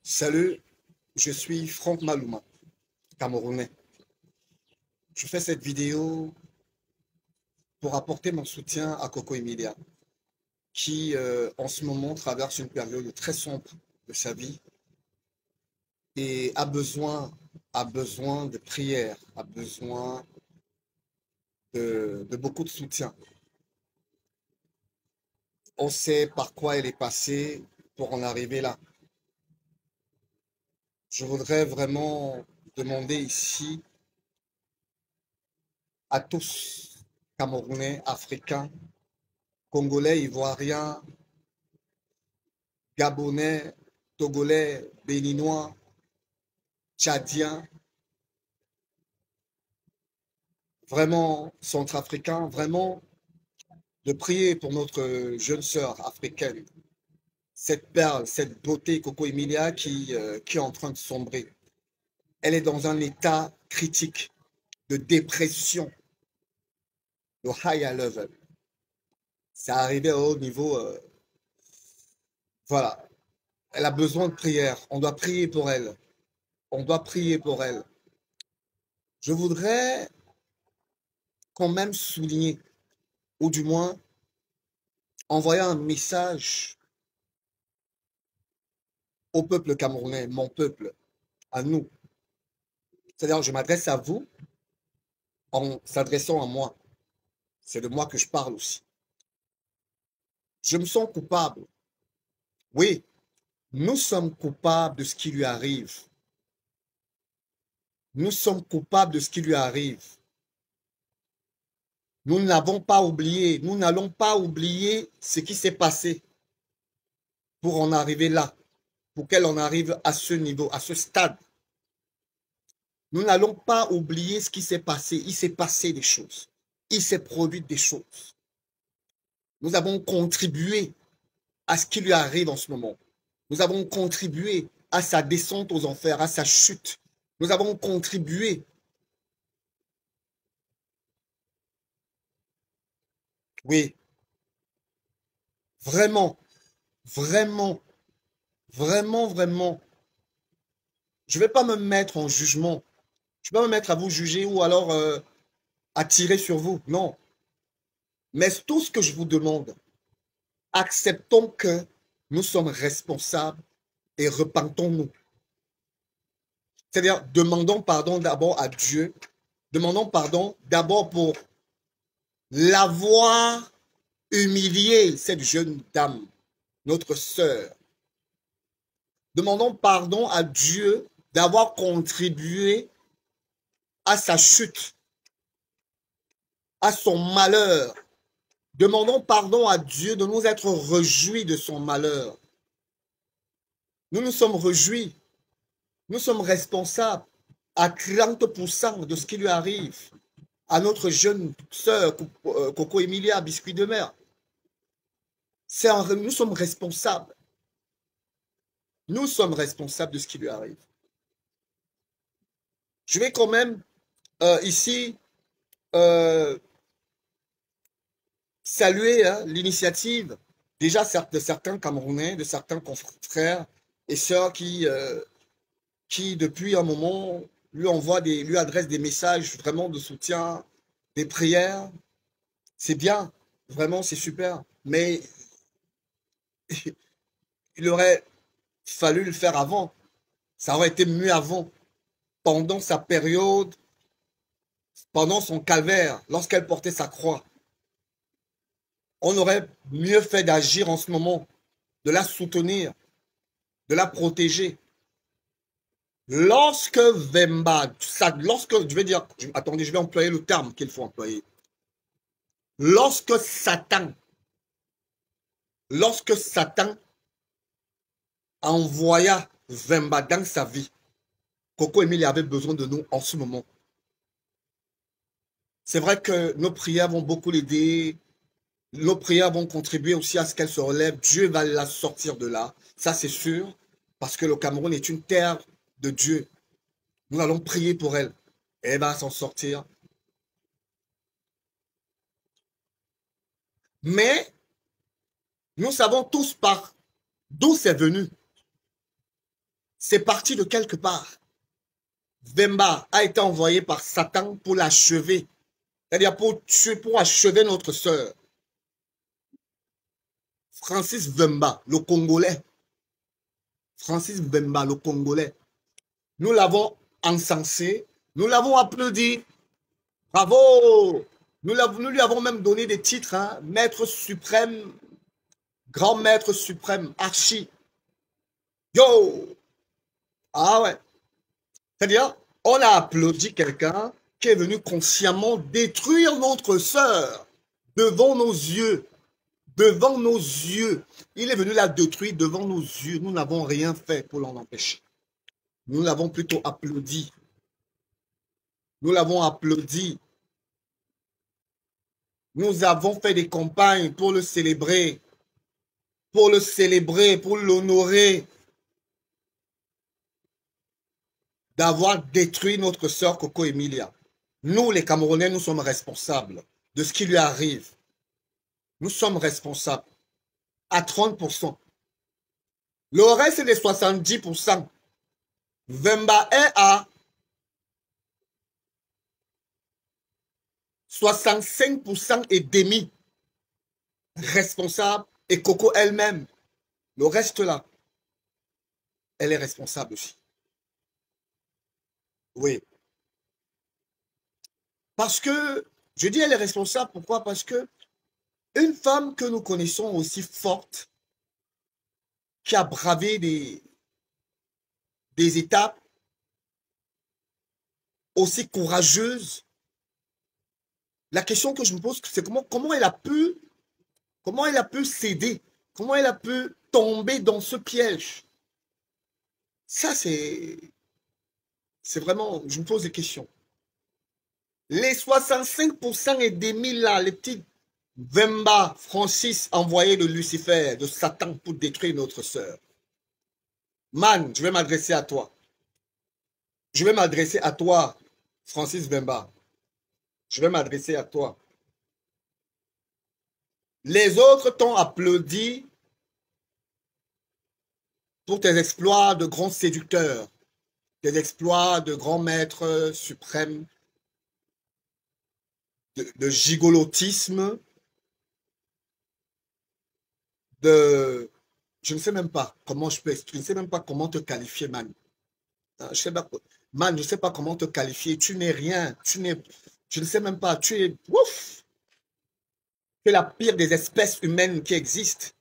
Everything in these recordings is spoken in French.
Salut, je suis Franck Malouma, Camerounais. Je fais cette vidéo pour apporter mon soutien à Coco Emilia, qui en ce moment traverse une période très sombre de sa vie et a besoin de prières, a besoin de beaucoup de soutien. On sait par quoi elle est passée pour en arriver là. Je voudrais vraiment demander ici à tous, Camerounais, Africains, Congolais, Ivoiriens, Gabonais, Togolais, Béninois, Tchadiens, vraiment centrafricains, vraiment de prier pour notre jeune sœur africaine, cette perle, cette beauté Coco Emilia qui est en train de sombrer. Elle est dans un état critique de dépression, de high level. C'est arrivé au haut niveau. Voilà. Elle a besoin de prière. On doit prier pour elle. On doit prier pour elle. Je voudrais quand même souligner, ou du moins envoyer un message au peuple camerounais, mon peuple, à nous. C'est-à-dire, je m'adresse à vous en s'adressant à moi. C'est de moi que je parle aussi. Je me sens coupable. Oui, nous sommes coupables de ce qui lui arrive. Nous sommes coupables de ce qui lui arrive. Nous n'avons pas oublié, nous n'allons pas oublier ce qui s'est passé pour en arriver là, pour qu'elle en arrive à ce niveau, à ce stade. Nous n'allons pas oublier ce qui s'est passé. Il s'est passé des choses. Il s'est produit des choses. Nous avons contribué à ce qui lui arrive en ce moment. Nous avons contribué à sa descente aux enfers, à sa chute. Nous avons contribué. Oui, vraiment, vraiment, vraiment, vraiment. Je ne vais pas me mettre en jugement. Je ne vais pas me mettre à vous juger ou alors à tirer sur vous. Non. Mais tout ce que je vous demande, acceptons que nous sommes responsables et repentons-nous. C'est-à-dire, demandons pardon d'abord à Dieu. Demandons pardon d'abord pour l'avoir humiliée, cette jeune dame, notre sœur. Demandons pardon à Dieu d'avoir contribué à sa chute, à son malheur. Demandons pardon à Dieu de nous être réjouis de son malheur. Nous nous sommes réjouis. Nous sommes responsables à 30% de ce qui lui arrive à notre jeune sœur Coco Emilia, biscuit de mer. Nous sommes responsables. Nous sommes responsables de ce qui lui arrive. Je vais quand même ici saluer l'initiative déjà de certains Camerounais, de certains confrères et sœurs qui depuis un moment lui adressent des messages vraiment de soutien, des prières. C'est bien, vraiment c'est super. Mais il aurait fallu le faire avant. Ça aurait été mieux avant, pendant sa période, pendant son calvaire, lorsqu'elle portait sa croix. On aurait mieux fait d'agir en ce moment, de la soutenir, de la protéger. Lorsque Vemba, lorsque, je vais dire, attendez, je vais employer le terme qu'il faut employer. Lorsque Satan envoya Vemba dans sa vie, Coco Emilia avait besoin de nous en ce moment. C'est vrai que nos prières vont beaucoup l'aider, nos prières vont contribuer aussi à ce qu'elle se relève. Dieu va la sortir de là, ça c'est sûr, parce que le Cameroun est une terre de Dieu. Nous allons prier pour elle. Et elle va s'en sortir. Mais nous savons tous par d'où c'est venu. C'est parti de quelque part. Vemba a été envoyé par Satan pour l'achever. C'est-à-dire pour tuer, pour achever notre sœur. Francis Vemba, le Congolais. Francis Vemba, le Congolais. Nous l'avons encensé, nous l'avons applaudi. Bravo! Nous lui avons même donné des titres, hein? Maître suprême, grand maître suprême, archi. Yo! Ah ouais. C'est-à-dire, on a applaudi quelqu'un qui est venu consciemment détruire notre sœur devant nos yeux. Devant nos yeux. Il est venu la détruire devant nos yeux. Nous n'avons rien fait pour l'en empêcher. Nous l'avons plutôt applaudi. Nous l'avons applaudi. Nous avons fait des campagnes pour le célébrer. Pour le célébrer, pour l'honorer. D'avoir détruit notre sœur Coco Emilia. Nous, les Camerounais, nous sommes responsables de ce qui lui arrive. Nous sommes responsables à 30%. Le reste, c'est les 70%. Vemba est à 65% et demi responsable et Coco elle-même. Le reste là, elle est responsable aussi. Oui. Parce que, je dis elle est responsable, pourquoi? Parce que une femme que nous connaissons aussi forte, qui a bravé des étapes, aussi courageuse, la question que je me pose, c'est comment elle a pu céder, comment elle a pu tomber dans ce piège. Ça, c'est vraiment, je me pose des questions. Les 65% et des 1000 là, les petits Vemba, Francis, envoyé de Lucifer, de Satan pour détruire notre sœur. Man, je vais m'adresser à toi. Je vais m'adresser à toi, Francis Vemba. Je vais m'adresser à toi. Les autres t'ont applaudi pour tes exploits de grands séducteurs, tes exploits de grands maîtres suprêmes, de gigolotisme, je ne sais même pas comment je peux, je ne sais même pas comment te qualifier, man. Je sais pas, man, je ne sais pas comment te qualifier. Tu n'es rien. Je ne sais même pas. Tu es, ouf, tu es la pire des espèces humaines qui existent.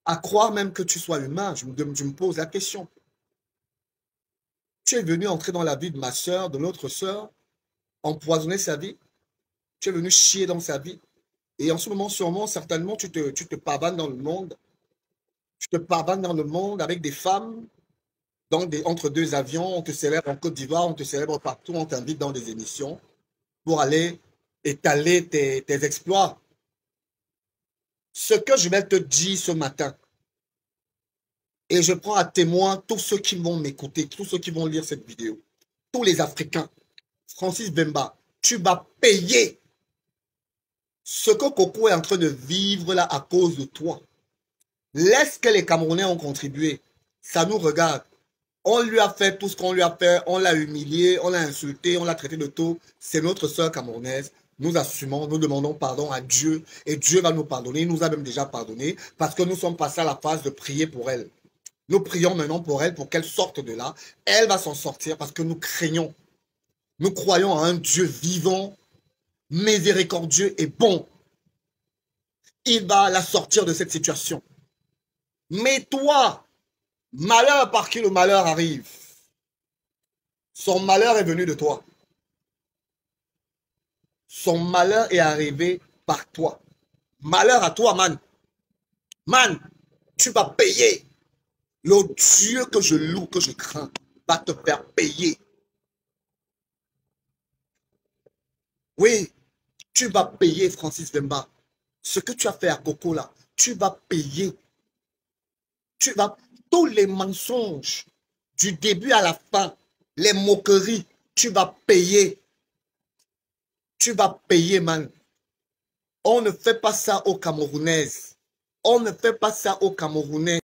À croire même que tu sois humain, je me pose la question. Tu es venu entrer dans la vie de ma soeur, de notre soeur, empoisonner sa vie. Tu es venu chier dans sa vie. Et en ce moment, sûrement, certainement, tu te pavanes dans le monde. Tu te pavanes dans le monde avec des femmes, entre deux avions, on te célèbre en Côte d'Ivoire, on te célèbre partout, on t'invite dans des émissions pour aller étaler tes exploits. Ce que je vais te dire ce matin, et je prends à témoin tous ceux qui vont m'écouter, tous ceux qui vont lire cette vidéo, tous les Africains, Francis Vemba, tu vas payer ce que Coco est en train de vivre là à cause de toi. Laisse que les Camerounais ont contribué. Ça nous regarde. On lui a fait tout ce qu'on lui a fait. On l'a humilié, on l'a insulté, on l'a traité de tout. C'est notre sœur camerounaise. Nous assumons, nous demandons pardon à Dieu. Et Dieu va nous pardonner. Il nous a même déjà pardonné. Parce que nous sommes passés à la phase de prier pour elle. Nous prions maintenant pour elle, pour qu'elle sorte de là. Elle va s'en sortir parce que nous craignons. Nous croyons à un Dieu vivant, miséricordieux et bon. Il va la sortir de cette situation. Mais toi, malheur par qui le malheur arrive, son malheur est venu de toi. Son malheur est arrivé par toi. Malheur à toi, man. Man, tu vas payer. Le Dieu que je loue, que je crains, va te faire payer. Oui, tu vas payer, Francis Vemba. Ce que tu as fait à Coco là, tu vas payer. Tous les mensonges, du début à la fin, les moqueries, tu vas payer. Tu vas payer, man. On ne fait pas ça aux Camerounaises. On ne fait pas ça aux Camerounais.